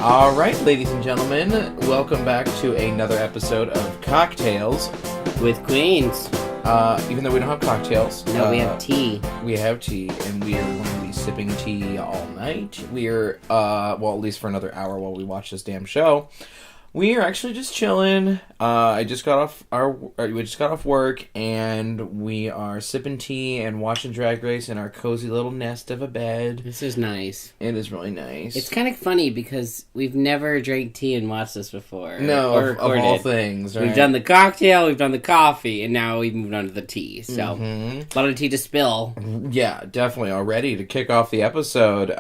All right, ladies and gentlemen, welcome back to another episode of Cocktails. With Queens. Even though we don't have cocktails. No, we have tea. We have tea, and we are going to be sipping tea all night. We're, at least for another hour while we watch this damn show. We are actually just chilling. We just got off work, and we are sipping tea and watching Drag Race in our cozy little nest of a bed. This is nice. It is really nice. It's kind of funny because we've never drank tea and watched this before. No, of all things, right? We've done the cocktail, we've done the coffee, and now we've moved on to the tea. So, a lot of tea to spill. Yeah, definitely. Already to kick off the episode,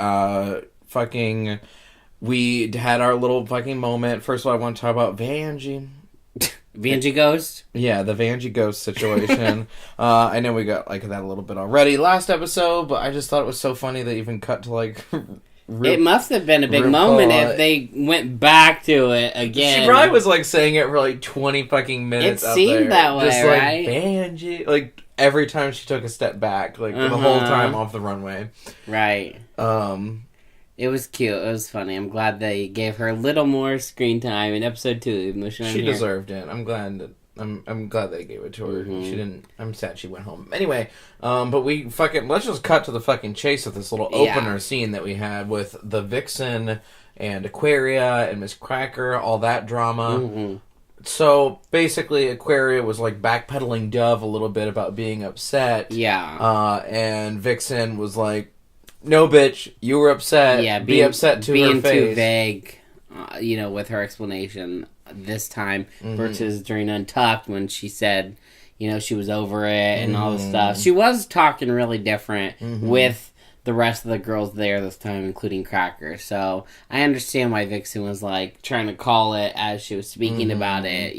we had our little fucking moment. First of all, I want to talk about Vanjie. Vanjie Ghost? Yeah, the Vanjie Ghost situation. I know we got that a little bit already last episode, but I just thought it was so funny they even cut to it must have been a big moment if they went back to it again. She probably was saying it for 20 fucking minutes. It seemed that way, just right? Vanjie, every time she took a step back, the whole time off the runway. Right. It was cute. It was funny. I'm glad they gave her a little more screen time in episode 2. Even though she deserved it. I'm glad they gave it to her. She didn't. I'm sad she went home. Anyway, but let's just cut to the fucking chase of this little opener scene that we had with the Vixen and Aquaria and Miss Cracker, all that drama. Mm-hmm. So basically, Aquaria was backpedaling Dove a little bit about being upset. Yeah. And Vixen was like, "No, bitch, you were upset. Yeah, be upset to her face." Being too vague, with her explanation this time versus during Untucked when she said, she was over it and all this stuff. She was talking really different with the rest of the girls there this time, including Cracker. So I understand why Vixen was trying to call it as she was speaking about it,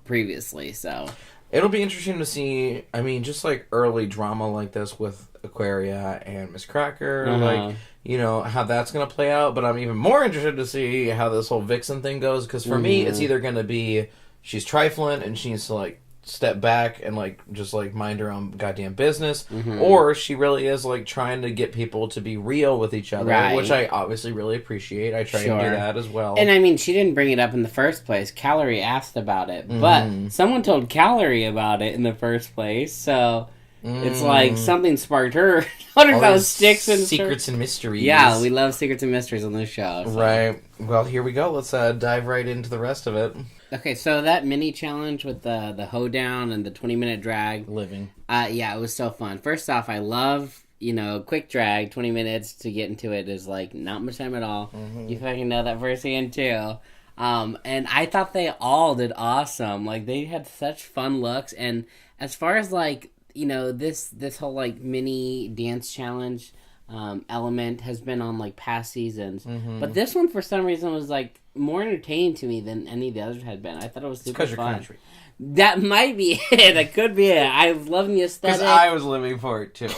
previously. So it'll be interesting to see. I mean, just early drama like this with Aquaria and Miss Cracker, how that's going to play out. But I'm even more interested to see how this whole Vixen thing goes, because for me, it's either going to be she's trifling and she needs to step back and just mind her own goddamn business, or she really is trying to get people to be real with each other, which I obviously really appreciate. I try to do that as well. And I mean, she didn't bring it up in the first place. Calorie asked about it, but someone told Calorie about it in the first place, so it's something sparked her. I wonder if that was Sticks and secrets and mysteries. Yeah, we love secrets and mysteries on this show. So. Right. Well, here we go. Let's dive right into the rest of it. Okay, so that mini challenge with the hoedown and the 20-minute drag. Living. Yeah, it was so fun. First off, I love, quick drag. 20 minutes to get into it is not much time at all. You fucking know that firsthand too. And I thought they all did awesome. They had such fun looks. And as far as this whole mini dance challenge element has been on past seasons, but this one for some reason was more entertaining to me than any of the others had been. I thought it was super fun. Country. That might be it. That could be it. I was loving the aesthetic. Because I was living for it too.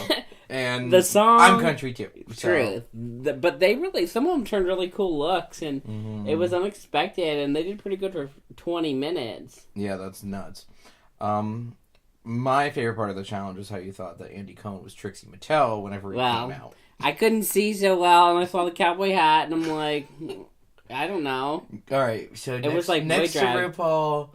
And the song, I'm country too. True. But they really, some of them turned really cool looks, and it was unexpected, and they did pretty good for 20 minutes. Yeah, that's nuts. My favorite part of the challenge was how you thought that Andy Cohen was Trixie Mattel whenever he came out. I couldn't see so well, and I saw the cowboy hat, and I'm like, I don't know. All right, so it was next to RuPaul,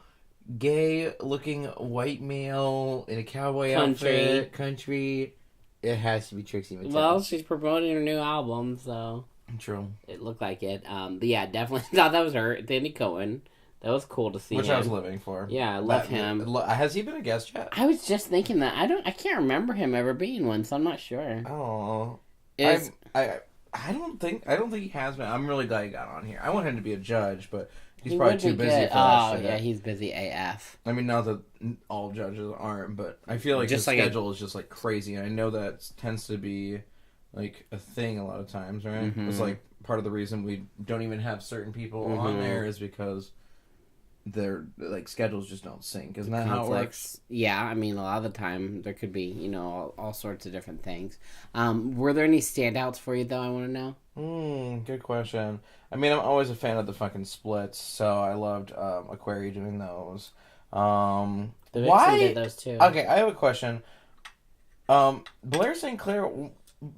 gay-looking white male in a cowboy outfit, country. It has to be Trixie Mattel. Well, she's promoting her new album, so true. It looked like it. But yeah, definitely thought that was her, Andy Cohen. That was cool to see. Which I was living for. Yeah, I love him. Has he been a guest yet? I was just thinking that. I can't remember him ever being one, so I'm not sure. Oh, I don't think he has been. I'm really glad he got on here. I want him to be a judge, but he's probably too busy for that shit. Yeah, he's busy AF. I mean, not that all judges aren't, but I feel like his schedule is just crazy. And I know that tends to be a thing a lot of times, right? It's part of the reason we don't even have certain people on there is because their schedules just don't sync. Isn't that how it works? Yeah, I mean, a lot of the time there could be all sorts of different things. Were there any standouts for you though? I want to know. Good question. I mean, I'm always a fan of the fucking splits, so I loved Aquaria doing those. Why did those too? Okay, I have a question. Blair St. Clair,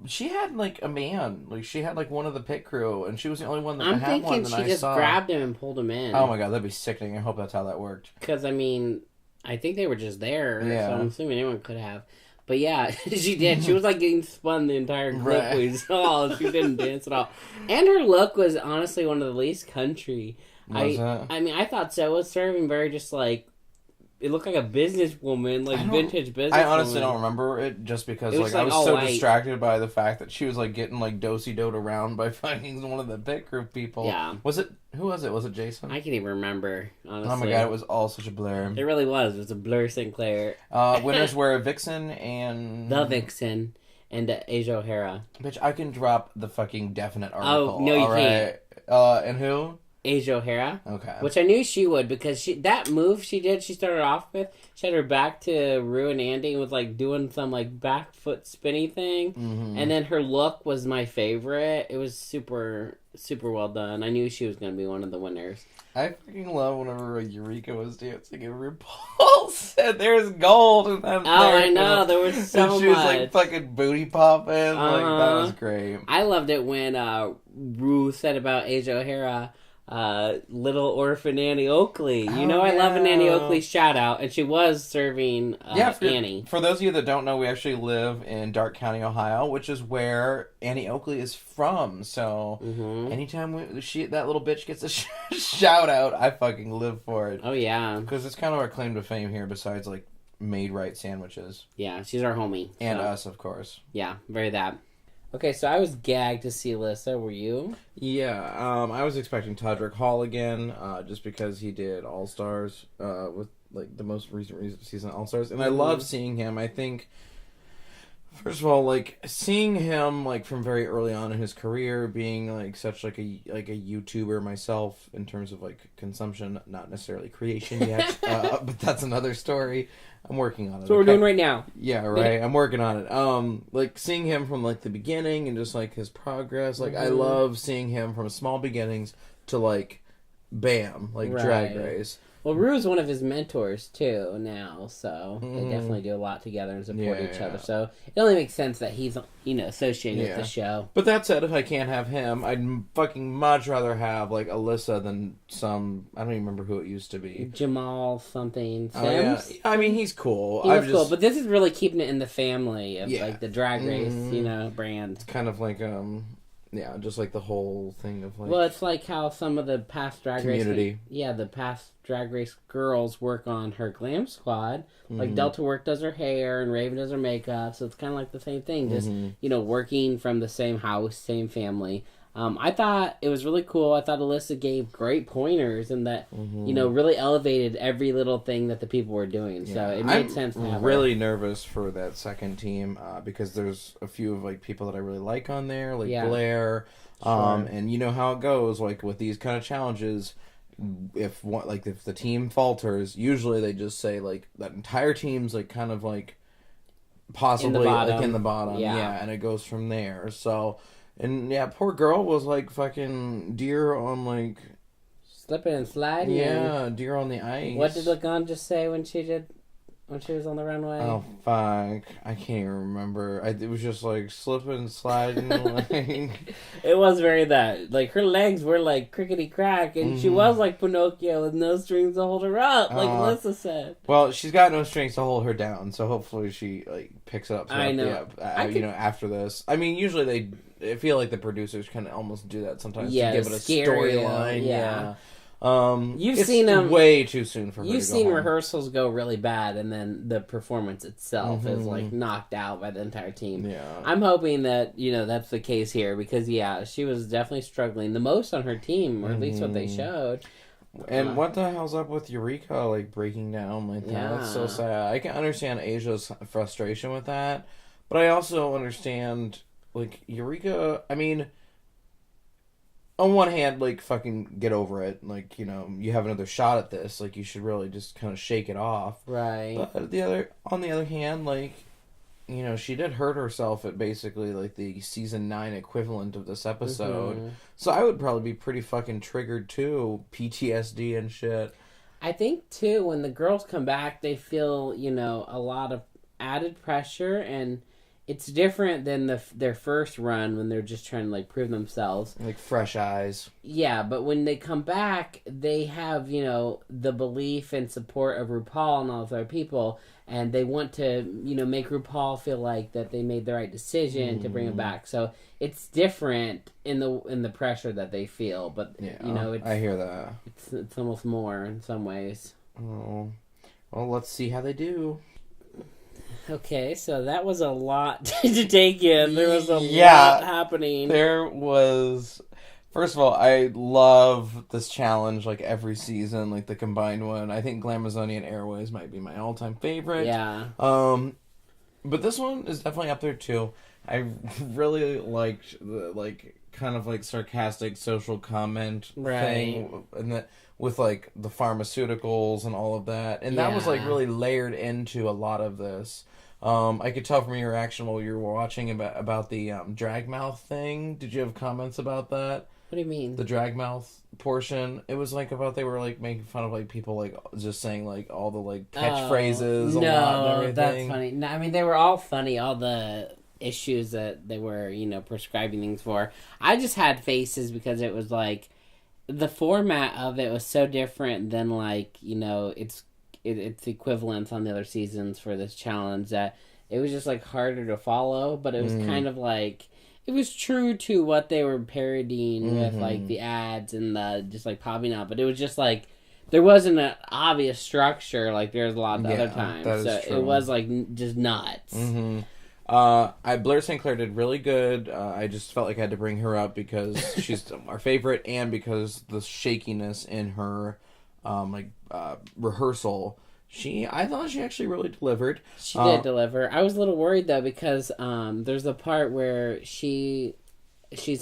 She had like a man, like she had like one of the pit crew, and she was the only one that I'm had one thinking that she I just saw. grabbed him and pulled him in. Oh my god, that'd be sickening. I hope that's how that worked. Because, I mean, I think they were just there, Yeah. so I'm assuming anyone could have. But yeah, she did. She was like getting spun the entire clip Right. we saw. She didn't dance at all. And her look was honestly one of the least country. Was it? I mean, I thought so. It was serving very just like, it looked like a businesswoman, like vintage businesswoman. I honestly don't remember it just because like I was so distracted by the fact that she was like getting like do-si-doed around by finding one of the pit crew people. Yeah. Who was it? Was it Jason? I can't even remember, honestly. Oh my god, it was all such a blur. It really was. It was a blur Sinclair. Winners were Vixen and... The Vixen and Asia O'Hara. Bitch, I can drop the fucking definite article. Oh, no, you can't. And who? Asia O'Hara. Okay. Which I knew she would, because that move she did, she started off with, she had her back to Rue and Andy and was like doing some like back foot spinny thing. Mm-hmm. And then her look was my favorite. It was super, super well done. I knew she was going to be one of the winners. I fucking love whenever Eureka was dancing and RuPaul said there's gold in that. Oh, I know. There was so much. And she was like fucking booty popping. Like, that was great. I loved it when Rue said about Asia O'Hara, little orphan Annie Oakley. I love an Annie Oakley shout out, and she was serving Annie. For those of you that don't know, we actually live in Darke County, Ohio, which is where Annie Oakley is from. So anytime that little bitch gets a shout out, I fucking live for it. Oh yeah, because it's kind of our claim to fame here. Besides like made right sandwiches. Yeah, she's our homie, and us, of course. Yeah, very that. Okay, so I was gagged to see Alyssa. Were you? Yeah, I was expecting Todrick Hall again, just because he did All Stars with like the most recent season All Stars, and I love seeing him. I think, first of all, like seeing him like from very early on in his career, being like such like a YouTuber myself in terms of like consumption, not necessarily creation yet, but that's another story. I'm working on it. That's what we're doing right now. Yeah, right. I'm working on it. Like seeing him from like the beginning and just like his progress. Like I love seeing him from small beginnings to like, bam, like Drag Race. Well, Rue's one of his mentors too now, so they definitely do a lot together and support each other. So it only makes sense that he's associated with the show. But that said, if I can't have him, I'd fucking much rather have like Alyssa than some. I don't even remember who it used to be. Jamal something. Sims? Oh, yeah. I mean, he's cool. He was cool, but this is really keeping it in the family of like the Drag Race, brand. It's kind of like yeah, just like the whole thing of like. Well, it's like how some of the past Drag Race. The past Drag Race girls work on her glam squad. Like Delta Work does her hair and Raven does her makeup, so it's kind of like the same thing. Just working from the same house, same family. I thought it was really cool. I thought Alyssa gave great pointers and that, really elevated every little thing that the people were doing. So it made sense to have I'm really nervous for that second team because there's a few of like people that I really like on there, like Blair. And you know how it goes, like with these kind of challenges, if the team falters, usually they just say like that entire team's like kind of like possibly like in the bottom. Yeah, and it goes from there. So... And yeah, poor girl was like fucking deer on like slipping and sliding. Yeah, deer on the ice. What did Lagan just say when she was on the runway? Oh fuck, I can't even remember. It was just like slipping and sliding. Like... It was very that. Like her legs were like crickety crack, and she was like Pinocchio with no strings to hold her up, like Alyssa said. Well, she's got no strings to hold her down, so hopefully she like picks it up. I know. After this. I mean, usually I feel like the producers kind of almost do that sometimes to give it a storyline. Yeah. You've seen them way too soon for her. You've seen rehearsals go really bad, and then the performance itself is like knocked out by the entire team. Yeah, I'm hoping that that's the case here because she was definitely struggling the most on her team, or at least what they showed. And what the hell's up with Eureka like breaking down like that? Yeah. That's so sad. I can understand Asia's frustration with that, but I also understand like Eureka. I mean, on one hand, like, fucking get over it. Like, you have another shot at this. Like, you should really just kind of shake it off. Right. But on the other hand, like, she did hurt herself at basically, like, the season 9 equivalent of this episode. So I would probably be pretty fucking triggered, too. PTSD and shit. I think, too, when the girls come back, they feel, a lot of added pressure, and it's different than their first run when they're just trying to like prove themselves. Like fresh eyes. Yeah, but when they come back, they have, the belief and support of RuPaul and all of other people, and they want to, make RuPaul feel like that they made the right decision to bring him back. So it's different in the pressure that they feel, but I hear that. It's almost more in some ways. Oh, well, let's see how they do. Okay, so that was a lot to take in. There was a lot happening. There was... First of all, I love this challenge, like, every season, like, the combined one. I think Glamazonian Airways might be my all-time favorite. Yeah. But this one is definitely up there, too. I really liked the, like, kind of, like, sarcastic social comment thing. And with, like, the pharmaceuticals and all of that. And that was, like, really layered into a lot of this. I could tell from your reaction while you were watching about the drag mouth thing. Did you have comments about that? What do you mean? The drag mouth portion. It was like about they were like making fun of like people like just saying like all the like catchphrases a lot and everything. That's funny. No, I mean they were all funny, all the issues that they were, prescribing things for. I just had faces because it was like the format of it was so different than like, its equivalents on the other seasons for this challenge that it was just like harder to follow, but it was kind of like it was true to what they were parodying with like the ads and the just like popping up, but it was just like there wasn't an obvious structure like there's a lot of other times. So true. It was like just nuts. Blair St. Clair did really good. I just felt like I had to bring her up because she's our favorite and because the shakiness in her rehearsal. I thought she actually really delivered. She did deliver. I was a little worried though because there's a part where she's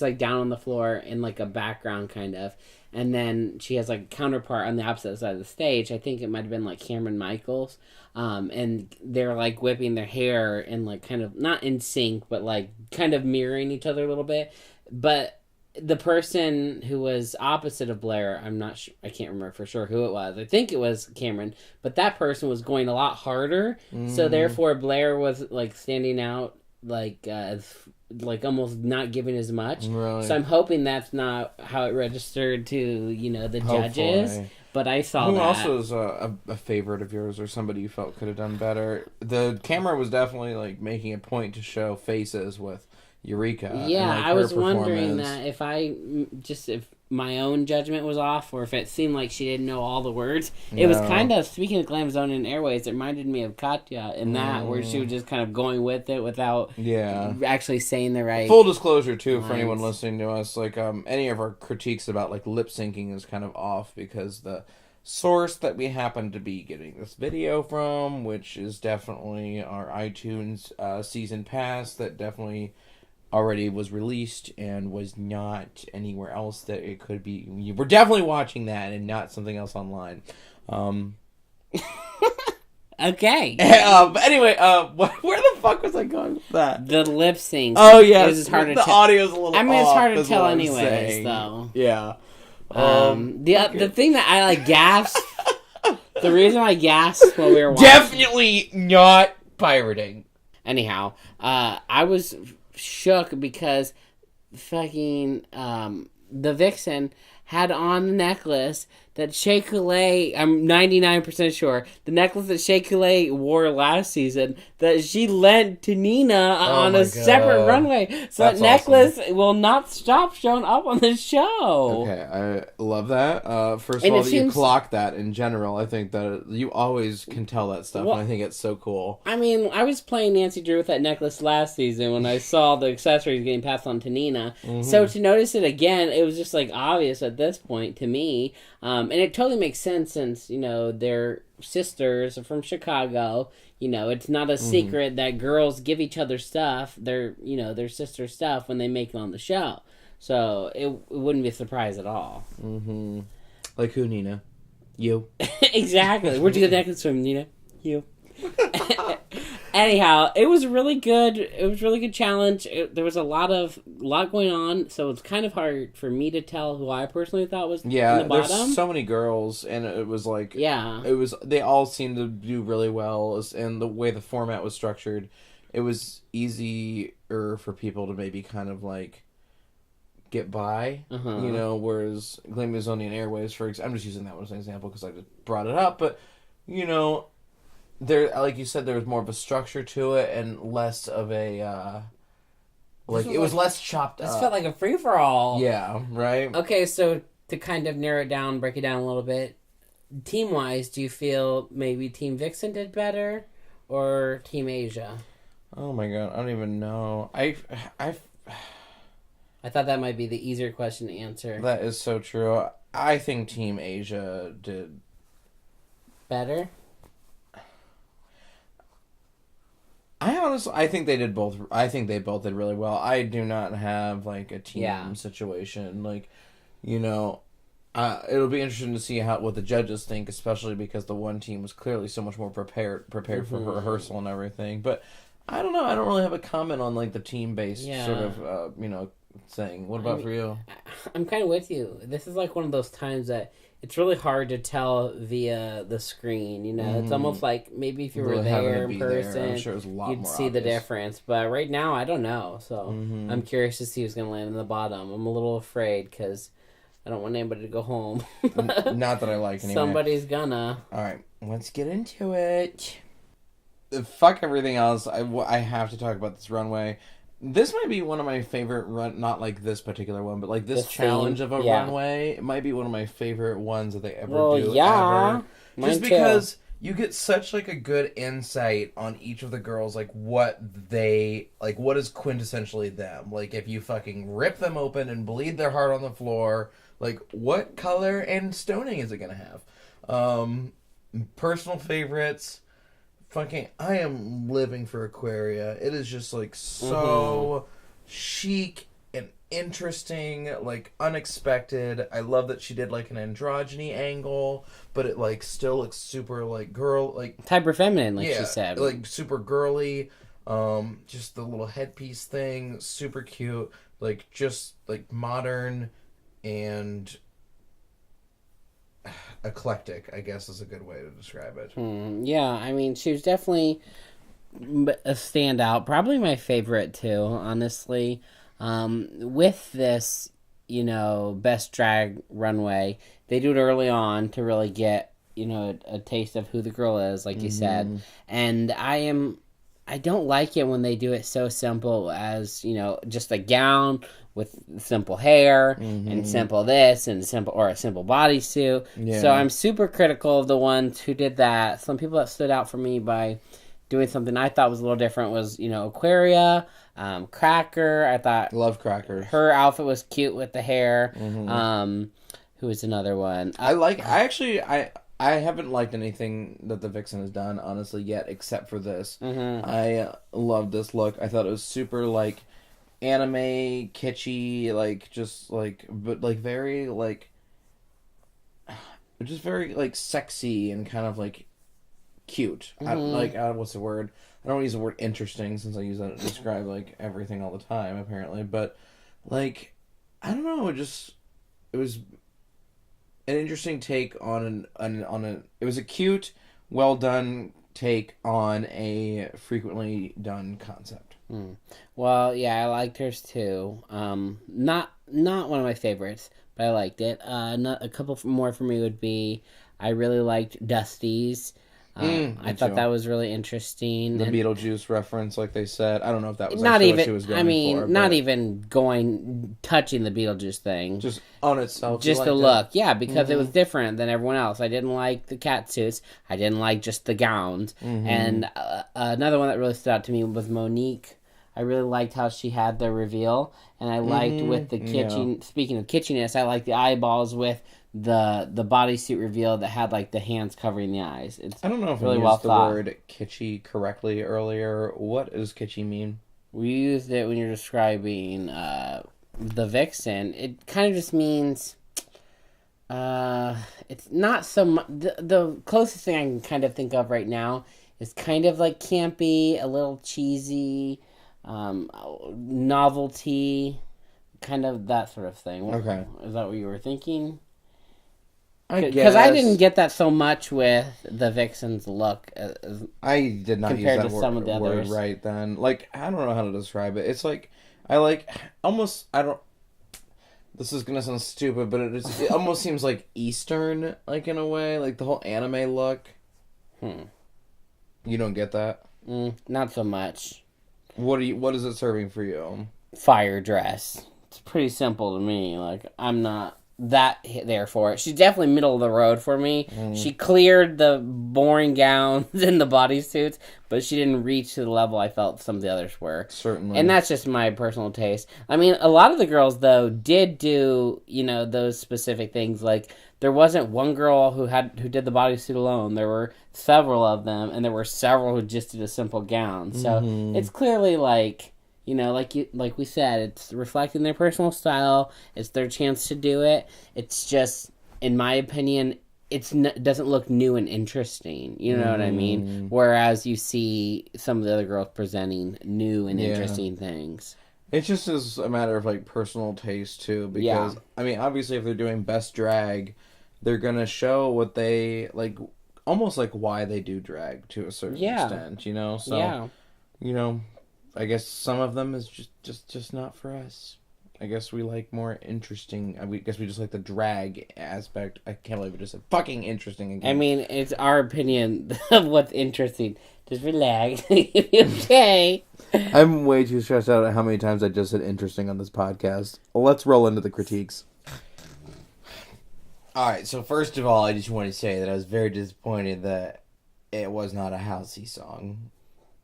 like down on the floor in like a background kind of, and then she has like a counterpart on the opposite side of the stage. I think it might have been like Cameron Michaels, and they're like whipping their hair and like kind of not in sync, but like kind of mirroring each other a little bit, but. The person who was opposite of Blair, I'm not sure, I can't remember for sure who it was. I think it was Cameron, but that person was going a lot harder. So therefore Blair was like standing out like almost not giving as much. Really? So I'm hoping that's not how it registered to, the judges. Hopefully. But I saw Who that. also is a favorite of yours or somebody you felt could have done better? The camera was definitely like making a point to show faces with Eureka. Yeah, and, like, I was wondering that if my own judgment was off or if it seemed like she didn't know all the words. It was kind of, speaking of Glamazonian Airways, it reminded me of Katya in that, where she was just kind of going with it without actually saying the right Full disclosure, too, lines. For anyone listening to us, like, any of our critiques about, like, lip syncing is kind of off because the source that we happen to be getting this video from, which is definitely our iTunes season pass that definitely already was released and was not anywhere else that it could be. We're definitely watching that and not something else online. Okay. But anyway, where the fuck was I going with that? The lip sync. Oh, yeah. It's hard to the audio's a little I mean, it's off, hard to is tell what I'm anyways, saying. though. Yeah. The thing that I, like, gasped... the reason I gasped while we were watching... Definitely not pirating. Anyhow, I was shook because fucking the Vixen had on the necklace that Shea Coulee, I'm 99% sure, the necklace that Shea Coulee wore last season that she lent to Nina on a separate runway. So that necklace will not stop showing up on the show. Okay, I love that. First of all, that you clock that in general. I think that you always can tell that stuff, and I think it's so cool. I mean, I was playing Nancy Drew with that necklace last season when I saw the accessories getting passed on to Nina. So to notice it again, it was just like obvious at this point to me. And it totally makes sense since, they're sisters from Chicago. It's not a secret that girls give each other stuff, their sister stuff when they make it on the show. So it wouldn't be a surprise at all. Mm-hmm. Like who, Nina? You. Exactly. Where'd you get the necklace from, Nina? You. Anyhow, it was really good. It was a really good challenge. There was a lot going on, so it's kind of hard for me to tell who I personally thought was in the bottom. There's so many girls, and it was like they all seemed to do really well, and the way the format was structured, it was easier for people to maybe kind of like get by, you know, whereas Glamazonian Airways, I'm just using that one as an example because I just brought it up, but, you know, there, like you said, there was more of a structure to it and less of a, like, it was less chopped up. This felt like a free-for-all. Yeah, right? Okay, so to kind of narrow it down, break it down a little bit, team-wise, do you feel maybe Team Vixen did better or Team Asia? Oh my god, I don't even know. I thought that might be the easier question to answer. That is so true. I think Team Asia did better. I think they did both. I think they both did really well. I do not have like a team situation. Like, you know, it'll be interesting to see what the judges think, especially because the one team was clearly so much more prepared for rehearsal and everything. But I don't know. I don't really have a comment on like the team based sort of you know, thing. What about for you? I'm kind of with you. This is like one of those times that it's really hard to tell via the screen. You know, it's almost like maybe if you were there in person, I'm sure it was a lot you'd more see obvious. the difference. But right now, I don't know. So I'm curious to see who's going to land in the bottom. I'm a little afraid because I don't want anybody to go home. Not that I like anyway. Somebody's gonna. All right, let's get into it. Fuck everything else. I have to talk about this runway. This might be one of my favorite not like this particular one, but like this challenge of a runway. It might be one of my favorite ones that they ever do. Yeah, ever. Just because you get such like a good insight on each of the girls, like what is quintessentially them. Like if you fucking rip them open and bleed their heart on the floor, like what color and stoning is it gonna have? Personal favorites. Fucking, I am living for Aquaria. It is just, like, so chic and interesting, like, unexpected. I love that she did, like, an androgyny angle, but it, like, still looks super, like, girl, like... Hyper feminine, like she said. like, super girly. Just the little headpiece thing, super cute. Like, just, like, modern and... eclectic, I guess, is a good way to describe it. Yeah, I mean, she was definitely a standout. Probably my favorite, too, honestly. With this, you know, best drag runway, they do it early on to really get, you know, a taste of who the girl is, like you said. And I don't like it when they do it so simple as, you know, just a gown with simple hair and simple this and a simple bodysuit. Yeah. So I'm super critical of the ones who did that. Some people that stood out for me by doing something I thought was a little different was, you know, Aquaria, Cracker. I thought love Cracker. Her outfit was cute with the hair. Who was another one? I haven't liked anything that the Vixen has done, honestly, yet, except for this. I love this look. I thought it was super, like, anime, kitschy, like, just, like, but, like, very, like, just very, like, sexy and kind of, like, cute. What's the word? I don't use the word interesting since I use that to describe, like, everything all the time, apparently. But, like, I don't know, it was... an interesting take on it was a cute, well done take on a frequently done concept. Well, yeah, I liked hers too. Not one of my favorites, but I liked it. A couple more for me would be I really liked Dusty's. I thought that was really interesting. The Beetlejuice reference, like they said. I don't know if that was what she was going for. Not even touching the Beetlejuice thing. Just on itself. Just the look. Yeah, because it was different than everyone else. I didn't like the cat suits. I didn't like just the gowns. And another one that really stood out to me was Monique. I really liked how she had the reveal. And I liked with the kitchen, speaking of kitschiness, I liked the eyeballs with the bodysuit reveal that had like the hands covering the eyes. I don't know if really we well used the thought. word kitschy correctly earlier. What does kitschy mean? We used it when you're describing the Vixen. It kind of just means it's not so much. The closest thing I can kind of think of right now is kind of like campy, a little cheesy, novelty, kind of that sort of thing. Okay. Is that what you were thinking? Because I didn't get that so much with the Vixen's look. I did not use that some of the word others. right then. Like, I don't know how to describe it. It's like, I like, almost, I don't, this is going to sound stupid, but it almost seems like Eastern, like, in a way. Like, the whole anime look. You don't get that? Not so much. What is it serving for you? Fire dress. It's pretty simple to me. Like, I'm not that there for it. She's definitely middle of the road for me. She cleared the boring gowns and the bodysuits, but she didn't reach to the level I felt some of the others were. Certainly. And that's just my personal taste. I mean, a lot of the girls, though, did do, those specific things. Like, there wasn't one girl who did the bodysuit alone. There were several of them, and there were several who just did a simple gown. So it's clearly like, like we said, it's reflecting their personal style. It's their chance to do it. It's just, in my opinion, it doesn't look new and interesting. You know what I mean? Whereas you see some of the other girls presenting new and interesting things. It just is a matter of, like, personal taste, too. Because, I mean, obviously, if they're doing best drag, they're going to show what they, like, almost like why they do drag to a certain extent, So, I guess some of them is just not for us. I guess we like more interesting. I guess we just like the drag aspect. I can't believe it just said fucking interesting again. I mean, it's our opinion of what's interesting. Just relax. Okay. I'm way too stressed out at how many times I just said interesting on this podcast. Well, let's roll into the critiques. Alright, so first of all, I just want to say that I was very disappointed that it was not a Halsey song.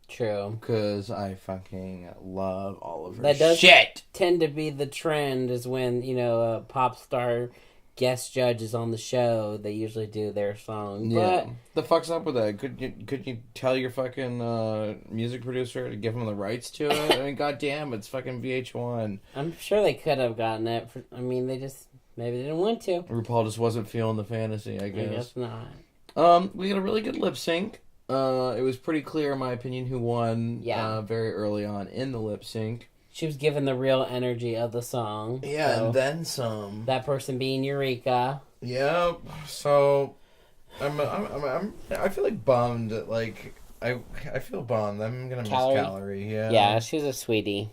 True. Because I fucking love all of her that does shit. Tend to be the trend is when, a pop star guest judge is on the show, they usually do their song. Yeah. But the fuck's up with that? Could you tell your fucking music producer to give him the rights to it? I mean, goddamn, it's fucking VH1. I'm sure they could have gotten it. Maybe they didn't want to. RuPaul just wasn't feeling the fantasy, I guess. I guess not. We got a really good lip sync. It was pretty clear, in my opinion, who won very early on in the lip sync. She was given the real energy of the song. Yeah, so, and then some. That person being Eureka. Yep. So, I feel like bummed. Like, I feel bummed. I'm gonna miss Calorie. Yeah. Yeah, she was a sweetie.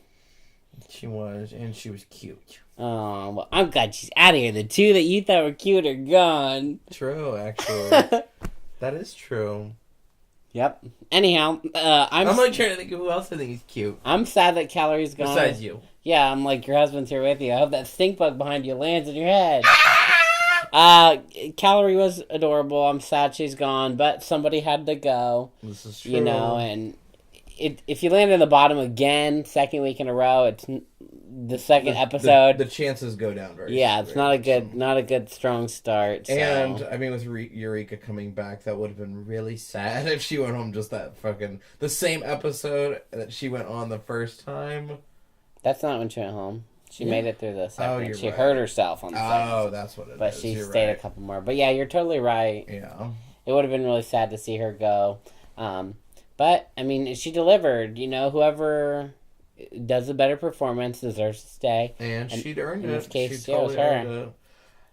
She was, and she was cute. Oh, well, I'm glad she's out of here. The two that you thought were cute are gone. True, actually. That is true. Yep. Anyhow, I'm like trying to think of who else I think is cute. I'm sad that Calorie's gone. Besides you. Yeah, I'm like, your husband's here with you. I hope that stink bug behind you lands in your head. Calorie was adorable. I'm sad she's gone, but somebody had to go. This is true. And if you land in the bottom again, second week in a row, it's the second episode. The chances go down very. Yeah, it's not a good strong start. So. And I mean, with Eureka coming back, that would have been really sad if she went home just the same episode that she went on the first time. That's not when she went home. She made it through the second. She right. hurt herself on the second. Oh, that's what it is. But she stayed a couple more. But yeah, you're totally right. Yeah. It would have been really sad to see her go. But, I mean, she delivered. Whoever does a better performance deserves to stay. And she'd earned it. In this case, she totally earned her. it.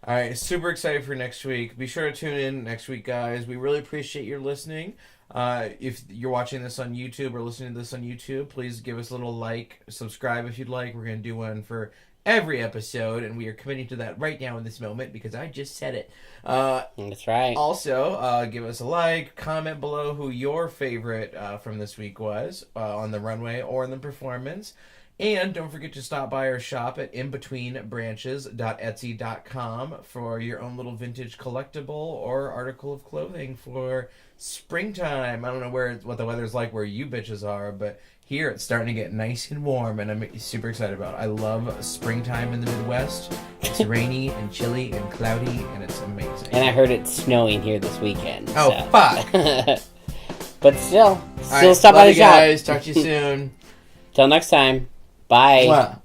All right, super excited for next week. Be sure to tune in next week, guys. We really appreciate your listening. If you're watching this on YouTube or listening to this on YouTube, please give us a little like, subscribe if you'd like. We're going to do one for every episode, and we are committing to that right now in this moment because I just said it. That's right. Also, give us a like, comment below who your favorite from this week was on the runway or in the performance. And don't forget to stop by our shop at inbetweenbranches.etsy.com for your own little vintage collectible or article of clothing for springtime. I don't know what the weather's like where you bitches are, but here it's starting to get nice and warm, and I'm super excited about it. I love springtime in the Midwest. It's rainy and chilly and cloudy, and it's amazing. And I heard it's snowing here this weekend. Oh, so. fuck. But still right, stop by the shop. Guys. Talk to you soon. Till next time. Bye. Mwah.